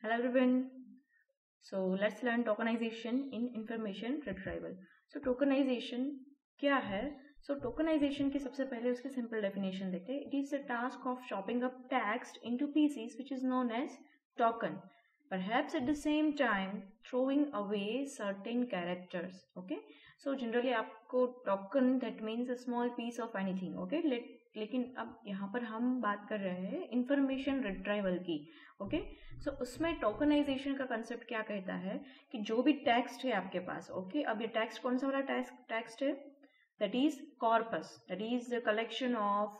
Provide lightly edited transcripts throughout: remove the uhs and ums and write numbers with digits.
Hello everyone. So let's learn tokenization in information retrieval. So tokenization क्या है? So tokenization की सबसे पहले उसकी simple definition देखते हैं. It is the task of chopping up text into pieces which is known as token. Perhaps at the same time throwing away certain characters. Okay. So generally आपको token that means a small piece of anything. Okay. लेकिन अब यहाँ पर हम बात कर रहे हैं इंफॉर्मेशन रिट्राइवल की. ओके. सो उसमें टोकनाइजेशन का कंसेप्ट क्या कहता है कि जो भी टेक्स्ट है आपके पास. ओके. अब ये टेक्स्ट कौन सा वाला टेक्स्ट है? That is corpus. That is the collection of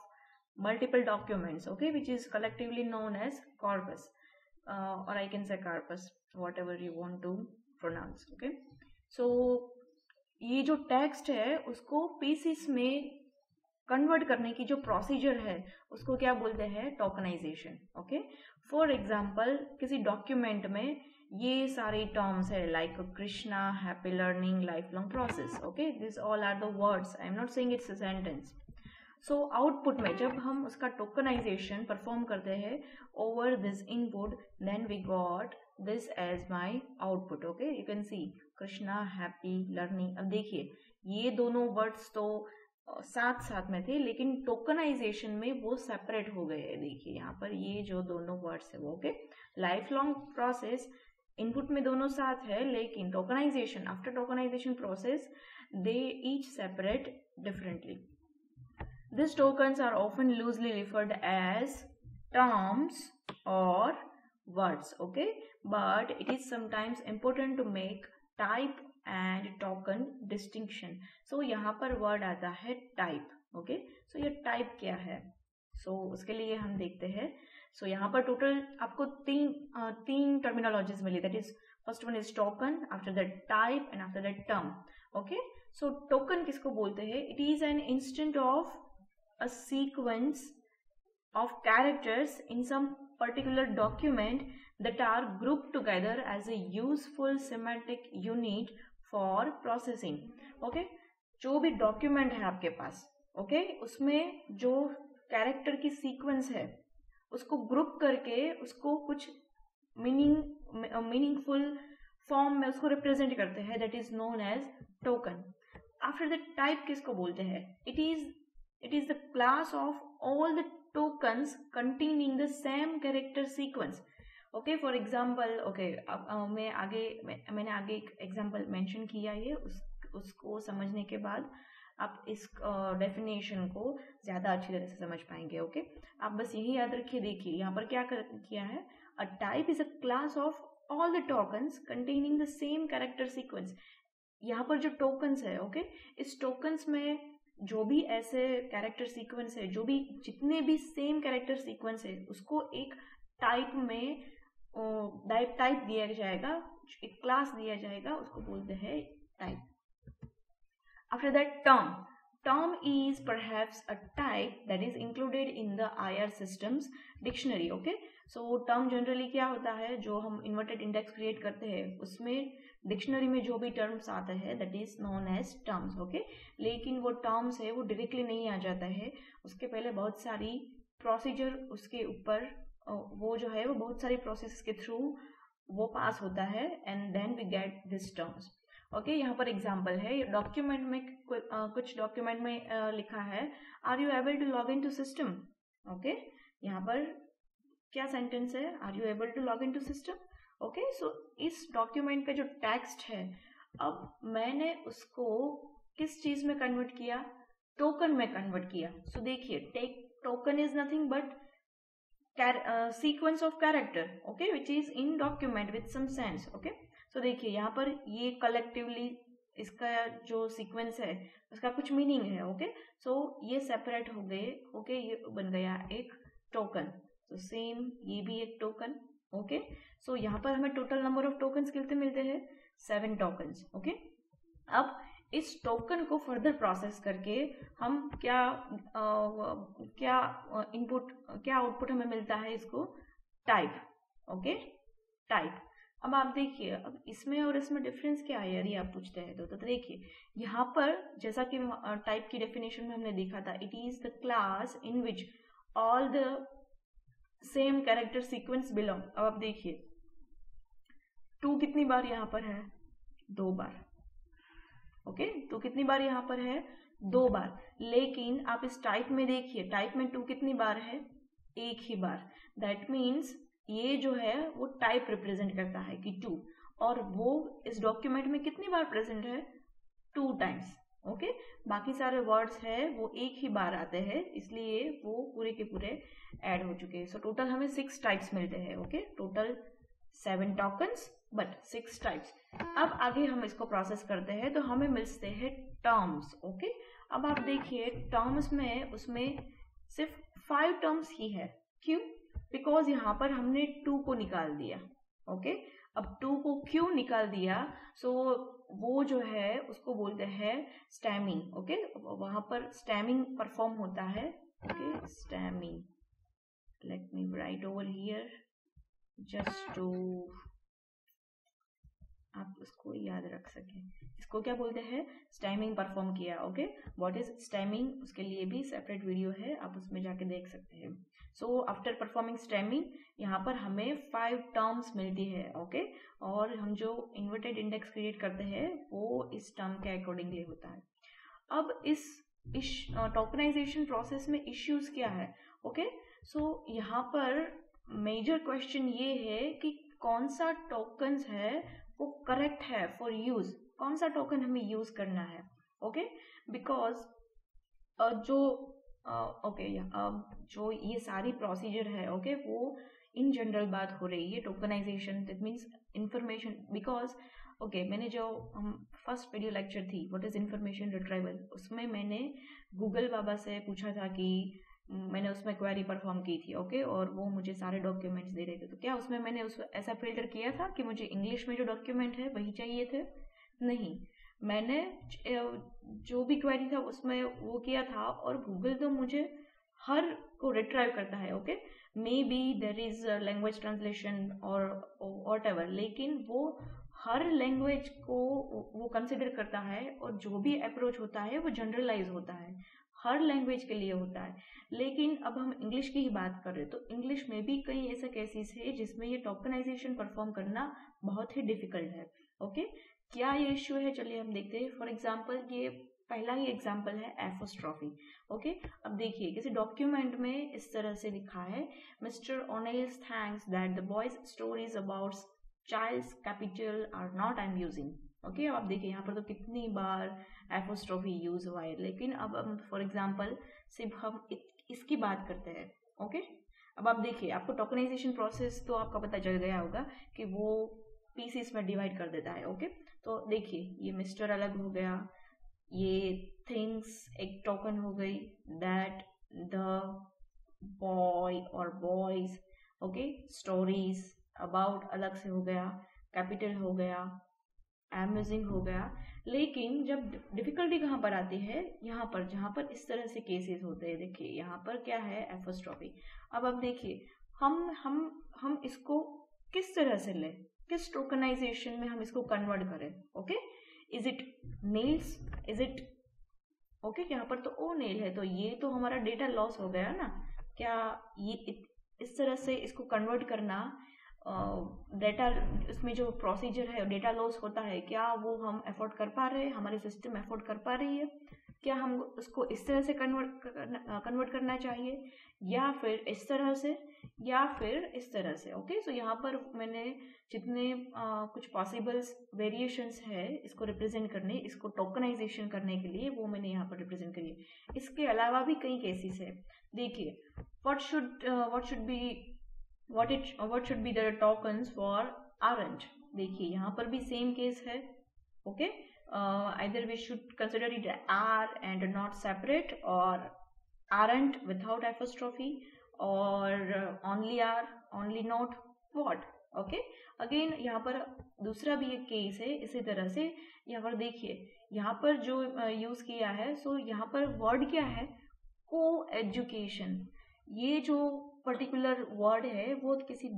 multiple documents, okay, which is collectively known as corpus, or I can say corpus, whatever you want to pronounce. Okay. So ये जो text है उसको pieces में convert करने की जो procedure है उसको क्या बोलते हैं? टोकनाइजेशन. ओके. फॉर एग्जाम्पल किसी डॉक्यूमेंट में ये सारे टर्म्स है like Krishna, happy learning, life long process. Okay. This all are the words. I am not saying it's a sentence. So output में जब हम उसका टोकनाइजेशन परफॉर्म करते हैं over this input, then we got this as my output. Okay. You can see Krishna, happy, learning. अब देखिए ये दोनों वर्ड्स तो साथ साथ में थे लेकिन टोकनाइजेशन में वो सेपरेट हो गए. देखिए यहाँ पर ये जो दोनों वर्ड्स है वो. Okay. Life long process input में दोनों साथ है लेकिन tokenization, after tokenization process, they each separate differently. These tokens are often loosely referred as terms or words. Okay. But it is sometimes important to make type and token distinction. So यहाँ पर word आता है type. Okay. So ये type क्या है? So उसके लिए हम देखते हैं. So यहाँ पर total आपको तीन terminologies milli. That is first one is token, after that type and after that term. Okay. So token किसको बोलते हैं? It is an instant of a sequence of characters in some particular document that are grouped together as a useful semantic unit for processing. Okay. जो भी document है आपके पास, okay, उसमें जो character की सीक्वेंस है उसको ग्रुप करके उसको कुछ मीनिंगफुल फॉर्म में उसको रिप्रेजेंट करते हैं. That is known as token. After that type किसको बोलते हैं? It is the class of all the tokens containing the same character sequence. Okay, for example, okay, मैंने आगे एक एग्जाम्पल मेंशन किया है. उसको समझने के बाद आप इस डेफिनेशन को ज़्यादा अच्छी तरह से समझ पाएंगे. ओके. आप बस यही याद रखिए. देखिए यहाँ पर क्या किया है. A type is a class of all the tokens containing the same character sequence. यहाँ पर जो टोकन्स है, ओके, इस टोकन्स में जो भी ऐसे कैरेक्टर सीक्वेंस है, जो भी जितने भी सेम कैरेक्टर सीक्वेंस है उसको एक टाइप में टाइप दिया जाएगा, एक क्लास दिया जाएगा, उसको बोलते हैं type. After that term is perhaps a type that is included in the IR systems dictionary. Okay. So term generally क्या होता है? जो हम inverted index create करते हैं उसमें डिक्शनरी में जो भी टर्म्स आते हैं that is known as terms. Okay. लेकिन वो टर्म्स है वो डायरेक्टली नहीं आ जाता है, उसके पहले बहुत सारी प्रोसीजर उसके ऊपर वो जो है वो बहुत सारी प्रोसेस के थ्रू वो पास होता है and then we get this terms. Okay. यहाँ पर एग्जाम्पल है. डॉक्यूमेंट में कुछ डॉक्यूमेंट में लिखा है are you able to log in to system. Okay. यहाँ पर क्या सेंटेंस है? Are you able to log in to system. Okay. So इस डॉक्यूमेंट का जो टेक्स्ट है अब मैंने उसको किस चीज में कन्वर्ट किया? टोकन में कन्वर्ट किया. सो देखिए token is nothing but sequence of character, okay, which is in document with some sense. Okay. So देखिए यहाँ पर ये कलेक्टिवली इसका जो सीक्वेंस है उसका कुछ मीनिंग है. ओके. सो ये सेपरेट हो गए. ओके. ये बन गया एक टोकन. तो सेम ये भी एक टोकन. ओके. सो यहाँ पर हमें टोटल नंबर ऑफ टोकन्स कितने मिलते हैं? 7 टोकन्स. ओके. अब इस टोकन को फर्दर प्रोसेस करके हम क्या इनपुट, क्या आउटपुट हमें मिलता है? इसको टाइप. ओके. टाइप. अब आप देखिए अब इसमें और इसमें डिफरेंस क्या है यदि आप पूछते हैं तो देखिए यहाँ पर जैसा कि टाइप की डेफिनेशन में हमने देखा था, it is the class in which all the same character sequence belong. अब आप देखिए टू कितनी बार यहाँ पर है? 2 बार। ओके, टू कितनी बार यहाँ पर है? 2 बार। लेकिन आप इस टाइप में देखिए, टाइप में टू कितनी बार है? 1 ही बार। दैट मीन्स ये जो है वो टाइप रिप्रेजेंट करता है कि 2, और वो इस डॉक्यूमेंट में कितनी बार प्रेजेंट है? 2 टाइम्स। ओके, बाकी सारे वर्ड्स है वो 1 ही बार आते हैं, इसलिए वो पूरे के पूरे ऐड हो चुके हैं। सो टोटल हमें 6 टाइप्स मिलते हैं। Okay, total 7 tokens but 6 types. अब आगे हम इसको प्रोसेस करते हैं तो हमें मिलते हैं टर्म्स। ओके, अब आप देखिए टर्म्स में उसमें सिर्फ 5 टर्म्स ही है। क्यों? बिकॉज यहाँ पर हमने 2 को निकाल दिया। ओके, अब 2 को क्यों निकाल दिया? सो वो जो है उसको बोलते हैं स्टैमिंग। ओके, वहां पर स्टैमिंग परफॉर्म होता है। Okay, stemming, let me write over here just to आप उसको याद रख सके। इसको क्या बोलते हैं? स्टैमिंग परफॉर्म किया। ओके, व्हाट इज स्टैमिंग, उसके लिए भी सेपरेट वीडियो है, आप उसमें जाके देख सकते हैं। सो आफ्टर परफॉर्मिंग स्टैमिंग यहाँ पर हमें 5 टर्म्स मिलती है। ओके, और हम जो इन्वर्टेड इंडेक्स क्रिएट करते हैं वो इस टर्म के अकॉर्डिंगली होता है। अब इस टोकनाइजेशन प्रोसेस में इश्यूज क्या है? ओके, सो यहाँ पर मेजर क्वेश्चन ये है कि कौन सा टोकन्स है वो करेक्ट है फॉर यूज, कौन सा टोकन हमें यूज करना है। ओके, बिकॉज जो ये सारी प्रोसीजर है ओके वो इन जनरल बात हो रही है tokenization, that means information. Because मैंने जो हम फर्स्ट वीडियो लेक्चर थी व्हाट इज इंफॉर्मेशन रिट्रीवल, उसमें मैंने गूगल बाबा से पूछा था कि मैंने उसमें क्वेरी परफॉर्म की थी। ओके, और वो मुझे सारे डॉक्यूमेंट्स दे रहे थे। तो क्या उसमें मैंने उस ऐसा फिल्टर किया था कि मुझे इंग्लिश में जो डॉक्यूमेंट है वही चाहिए थे? नहीं, मैंने जो भी क्वेरी था उसमें वो किया था, और गूगल तो मुझे हर को रिट्राइव करता है। Okay, may be there is language translation और व्हाटएवर, लेकिन वो हर लैंग्वेज को वो कंसिडर करता है, और जो भी अप्रोच होता है वो जनरलाइज होता है, हर लैंग्वेज के लिए होता है। लेकिन अब हम इंग्लिश की ही बात कर रहे हैं, तो इंग्लिश में भी कई ऐसे केसेस है जिसमें ये टोकनाइजेशन परफॉर्म करना बहुत ही डिफिकल्ट है। ओके, क्या ये इश्यू है? चलिए हम देखते हैं। फॉर एग्जाम्पल, ये पहला ही एग्जाम्पल है एपोस्ट्रॉफी। ओके, अब देखिए किसी डॉक्यूमेंट में इस तरह से लिखा है, mister O'Neill's thanks that the boys stories about child's capital are not I am using. Okay, अब आप देखिए यहाँ पर तो कितनी बार एपोस्ट्रॉफी यूज हुआ है। लेकिन अब हम फॉर एग्जाम्पल सिर्फ हम इसकी बात करते हैं। ओके, अब आप देखिए, आपको टोकनाइजेशन प्रोसेस तो आपका पता चल गया होगा कि वो पीसीस में डिवाइड कर देता है। ओके, तो देखिए ये मिस्टर अलग हो गया, ये थिंग्स एक टोकन हो गई, दैट द बॉय और बॉयज। ओके, स्टोरीज अबाउट अलग से हो गया, कैपिटल हो गया, अमेजिंग हो गया। लेकिन जब डिफिकल्टी कहाँ पर आती है? यहाँ पर, जहाँ पर इस तरह से केसेस होते हैं। देखिए यहाँ पर क्या है? एपोस्ट्रॉफी। अब आप देखिए हम इसको किस तरह से लें, किस टोकनाइजेशन में हम इसको कन्वर्ट करें। Okay, is it nails, is it okay, यहाँ पर तो ओ नेल है, तो ये तो हमारा डेटा लॉस हो गया ना। क्या ये इस तरह से इसको कन्वर्ट करना डेटा, इसमें जो प्रोसीजर है डेटा लॉस होता है, क्या वो हम अफोर्ड कर पा रहे हैं, हमारी सिस्टम अफोर्ड कर पा रही है? क्या हम उसको इस तरह से कन्वर्ट करना चाहिए, या फिर इस तरह से, या फिर इस तरह से? ओके, सो यहाँ पर मैंने जितने कुछ पॉसिबल वेरिएशंस है इसको रिप्रेजेंट करने, इसको टोकनाइजेशन करने के लिए, वो मैंने यहाँ पर रिप्रेजेंट करी है। इसके अलावा भी कई केसेस है। देखिए what should be the tokens for aren't। देखिए यहाँ पर भी सेम केस है। Okay, either we should consider it are and not separate, or aren't without apostrophe, or only are, only not, what। Okay, again यहाँ पर दूसरा भी एक केस है इसी तरह से। यहाँ पर देखिए, यहाँ पर जो यूज किया है, सो यहाँ पर वर्ड क्या है? को एजुकेशन। ये जो पर्टिकुलर वर्ड है वो किसी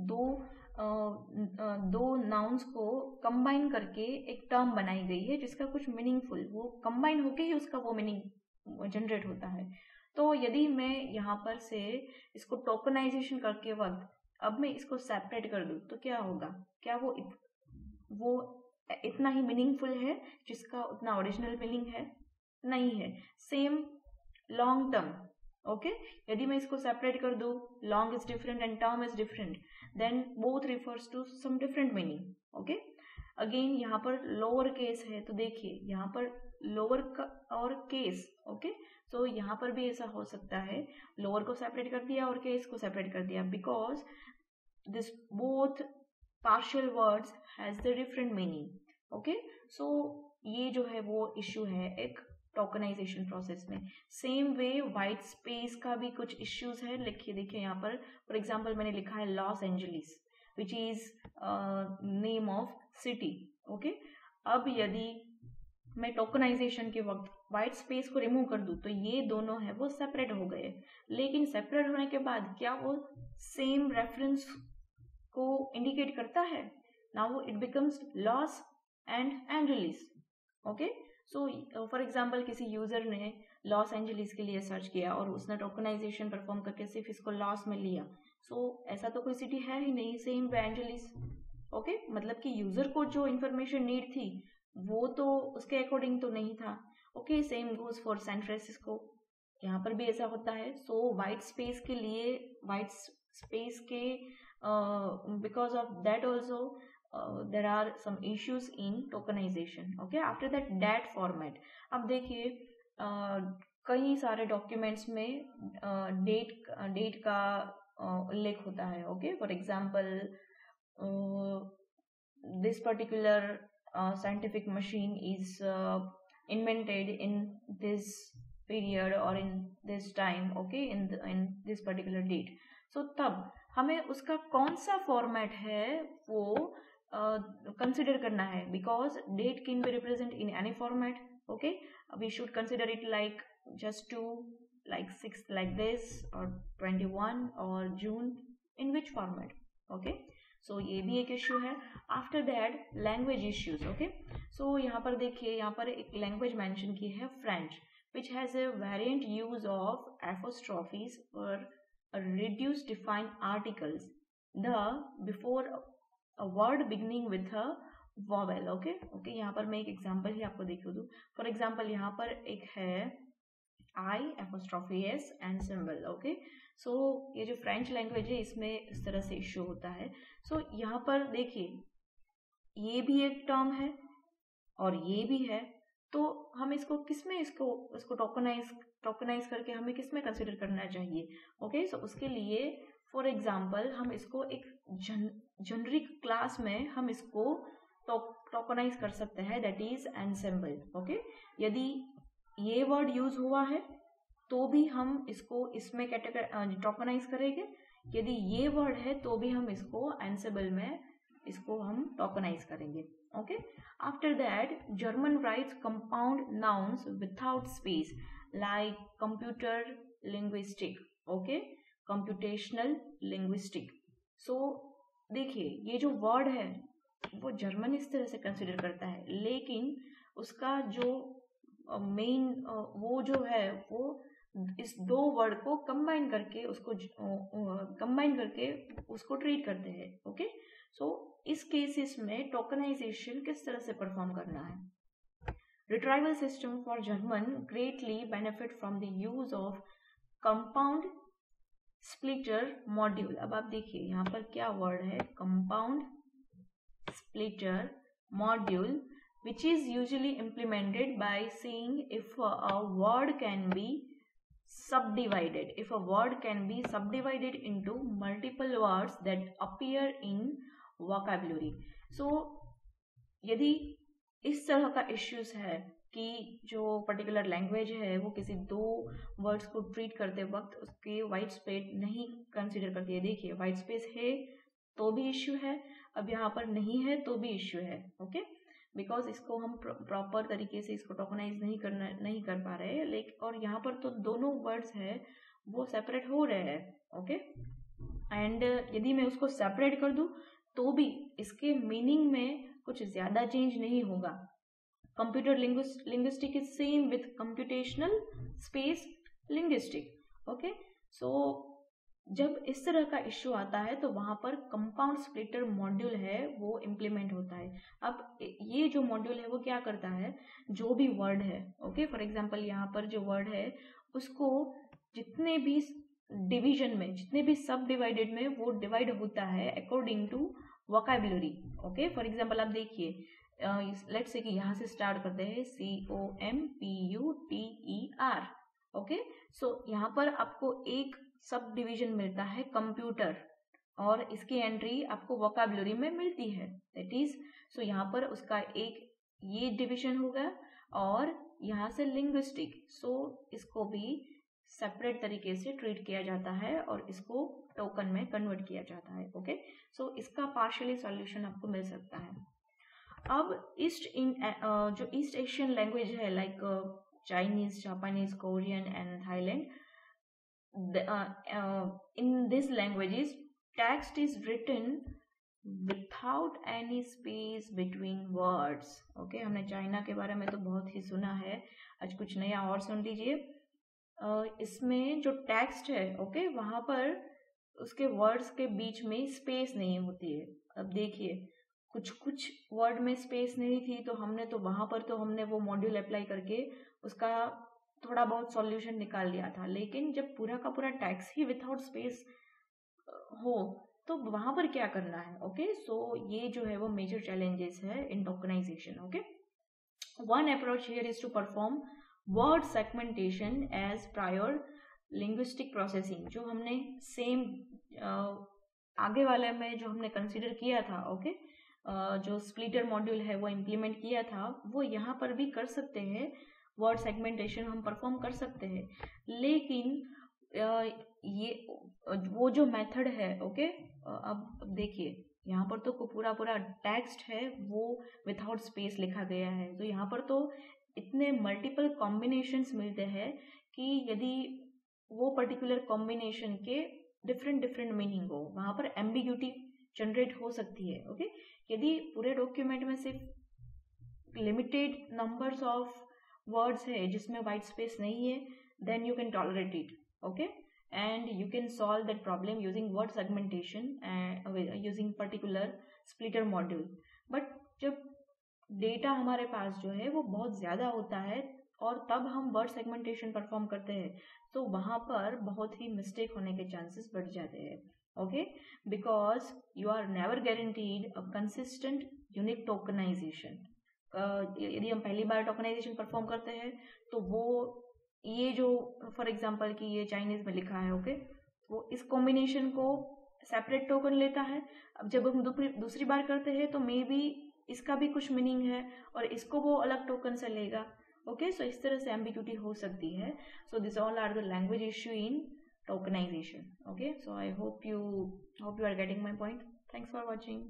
दो नाउन्स को कंबाइन करके एक टर्म बनाई गई है, जिसका कुछ मीनिंगफुल, वो कंबाइन होके ही उसका वो मीनिंग जनरेट होता है। तो यदि मैं यहाँ पर से इसको टोकनाइजेशन करके वक्त अब मैं इसको सेपरेट कर दूं तो क्या होगा? क्या वो वो इतना ही मीनिंगफुल है जिसका उतना ओरिजिनल मीनिंग है नहीं है. Same long term. ओके, यदि मैं इसको सेपरेट कर दूं, long is different and term is different, then both refers to some different meaning. Okay, again यहाँ पर लोअर केस है, तो देखिए यहाँ पर लोअर और केस. ओके, तो यहाँ पर भी ऐसा हो सकता है, लोअर को सेपरेट कर दिया और केस को सेपरेट कर दिया, because this both partial words has the different meaning. Okay, so ये जो है वो इश्यू है एक टोकनाइजेशन प्रोसेस में. सेम वे वाइट स्पेस का भी कुछ इश्यूज है. लिखिए, देखिए यहाँ पर फॉर एग्जांपल मैंने लिखा है Los Angeles which is name of city. Okay, अब यदि मैं टोकनाइजेशन के वक्त वाइट स्पेस को रिमूव कर दूं तो ये दोनों है वो सेपरेट हो गए, लेकिन सेपरेट होने के बाद क्या वो सेम रेफरेंस को इंडिकेट करता है? Now it becomes loss and Angeles. Okay, so for example किसी यूजर ने लॉस एंजलिस के लिए सर्च किया और उसने टोकनाइजेशन परफॉर्म करके सिर्फ इसको लॉस में लिया. सो ऐसा तो कोई सिटी है ही नहीं सेम वे एंजलिस. ओके, मतलब कि यूजर को जो इंफॉर्मेशन नीड थी वो तो उसके अकॉर्डिंग तो नहीं था. Okay, same goes for San Francisco. यहाँ पर भी ऐसा होता है. सो वाइट स्पेस के लिए, वाइट स्पेस के because of that also there are some issues in tokenization. Okay, after that format. अब देखिए कई सारे डॉक्यूमेंट्स में डेट का उल्लेख होता है. Okay, for example this particular scientific machine is invented in this period or in this time. Okay, in this particular date. So तब हमें उसका कौन सा फॉर्मेट है वो कंसिडर करना है, because date can be represent in any format. Okay, we should consider it like just 2, like 6 like this, or 21 or June, in which format. Okay, so ये भी एक इश्यू है. After that language issues. Okay, so यहाँ पर देखिए, यहाँ पर एक लैंग्वेज मेंशन की है French, which has a variant use of apostrophes or reduced defined articles the before a word beginning with a vowel. Okay, यहाँ पर मैं एक एग्जांपल ही आपको दिखा दूं. फॉर एग्जांपल यहाँ पर एक है I apostrophe S and symbol. Okay, so ये जो फ्रेंच लैंग्वेज है इसमें इस तरह से इश्यू होता है. सो यहाँ पर देखिए ये भी एक टर्म है और ये भी है, तो हम इसको किसमें इसको टोकनाइज करके हमें किसमें कंसिडर करना चाहिए? ओके, सो उसके लिए फॉर एग्जांपल हम इसको एक जेनरिक क्लास में हम इसको टोकनाइज कर सकते हैं, दैट इज एनसेम्बल. ओके, यदि ये वर्ड यूज हुआ है तो भी हम इसको इसमें टोकनाइज करेंगे, यदि ये वर्ड है तो भी हम इसको एनसेम्बल में इसको हम टोकनाइज करेंगे. Okay, after that German writes compound nouns without space like computer linguistic. Okay, computational linguistic. So देखिए ये जो वर्ड है वो जर्मन इस तरह से कंसिडर करता है, लेकिन उसका जो मेन वो जो है वो इस दो वर्ड को कंबाइन करके उसको ट्रीट करते हैं. ओके, सो इस केसेस में टोकनाइजेशन किस तरह से परफॉर्म करना है? Retrieval system for German greatly benefit from the use of compound splitter module. अब आप देखिए यहाँ पर क्या वर्ड है, compound splitter module, which is usually implemented by saying if a word can be subdivided, if a word can be subdivided into multiple words that appear in vocabulary. So यदि इस तरह का इश्यूज है कि जो particular language है वो किसी दो वर्ड्स को ट्रीट करते वक्त उसके वाइट स्पेस नहीं कंसिडर करती है. देखिए वाइट स्पेस है तो भी इश्यू है, अब यहाँ पर नहीं है तो भी इश्यू है. ओके, बिकॉज इसको हम प्रॉपर तरीके से इसको टोकनाइज नहीं कर पा रहे हैं, लेकिन और यहाँ पर तो दोनों वर्ड्स है वो सेपरेट हो रहे हैं. ओके, एंड यदि मैं उसको सेपरेट कर दूं तो भी इसके मीनिंग में कुछ ज्यादा चेंज नहीं होगा. Computer linguistic is same with computational space linguistic. Okay, so जब इस तरह का इश्यू आता है तो वहां पर कंपाउंड स्प्लिटर मॉड्यूल है वो इम्प्लीमेंट होता है। अब ये जो मॉड्यूल है वो क्या करता है, जो भी वर्ड है, ओके, फॉर एग्जांपल यहाँ पर जो वर्ड है उसको जितने भी डिवीजन में, जितने भी सब डिवाइडेड में वो डिवाइड होता है according to vocabulary. Okay, for example आप देखिए, लेट्स से कि यहाँ से स्टार्ट करते हैं COMPUTER। ओके, सो यहाँ पर आपको एक सब डिवीजन मिलता है कंप्यूटर, और इसकी एंट्री आपको वोकैबुलरी में मिलती है, दैट इज, सो यहाँ पर उसका एक ये डिवीजन होगा, और यहाँ से लिंग्विस्टिक, सो इसको भी सेपरेट तरीके से ट्रीट किया जाता है और इसको टोकन में कन्वर्ट किया जाता है। ओके, सो इसका पार्शियली सॉल्यूशन आपको मिल सकता है। अब जो ईस्ट एशियन लैंग्वेज है like Chinese, Japanese, Korean and Thailand, in these languages text is written without any space between words। Okay, हमने चाइना के बारे में तो बहुत ही सुना है, आज कुछ नया और सुन लीजिए। इसमें जो टेक्स्ट है, ओके, वहां पर उसके वर्ड्स के बीच में स्पेस नहीं होती है। अब देखिए, कुछ कुछ वर्ड में स्पेस नहीं थी तो हमने तो वहां पर तो हमने वो मॉड्यूल अप्लाई करके उसका थोड़ा बहुत सॉल्यूशन निकाल लिया था, लेकिन जब पूरा का पूरा टेक्स्ट ही विदाउट स्पेस हो तो वहां पर क्या करना है। ओके, सो ये जो है वो मेजर चैलेंजेस है in tokenization. Okay, one approach here is to perform word segmentation as prior linguistic processing. जो हमने सेम आगे वाले में जो हमने कंसिडर किया था, ओके, जो स्प्लिटर मॉड्यूल है वो इम्प्लीमेंट किया था, वो यहाँ पर भी कर सकते हैं, वर्ड सेगमेंटेशन हम परफॉर्म कर सकते हैं, लेकिन ये वो जो मेथड है, ओके, अब देखिए यहाँ पर तो पूरा पूरा टेक्स्ट है वो विदाउट स्पेस लिखा गया है, तो यहाँ पर तो इतने मल्टीपल कॉम्बिनेशंस मिलते हैं कि यदि वो पर्टिकुलर कॉम्बिनेशन के डिफरेंट डिफरेंट मीनिंग हो, वहां पर एम्बिग्यूटी जनरेट हो सकती है। ओके, यदि पूरे डॉक्यूमेंट में सिर्फ लिमिटेड नंबर्स ऑफ वर्ड्स है जिसमें वाइट स्पेस नहीं है, then you can tolerate it. Okay, and you can solve that problem using word segmentation using particular splitter module. But जब डेटा हमारे पास जो है वो बहुत ज्यादा होता है और तब हम वर्ड सेगमेंटेशन परफॉर्म करते हैं, तो वहां पर बहुत ही मिस्टेक होने के चांसेस बढ़ जाते हैं। Okay, because you are never guaranteed a consistent unique tokenization. यदि हम पहली बार टोकनाइजेशन परफॉर्म करते हैं तो वो ये जो फॉर एग्जांपल कि ये चाइनीज में लिखा है, ओके, वो इस कॉम्बिनेशन को सेपरेट टोकन लेता है। अब जब हम दूसरी बार करते हैं तो मे बी इसका भी कुछ मीनिंग है और इसको वो अलग टोकन से लेगा। ओके, सो इस तरह से एम्बिग्यूटी हो सकती है। So this all are the language issue in tokenization। Okay, so I hope you are getting my point. Thanks for watching.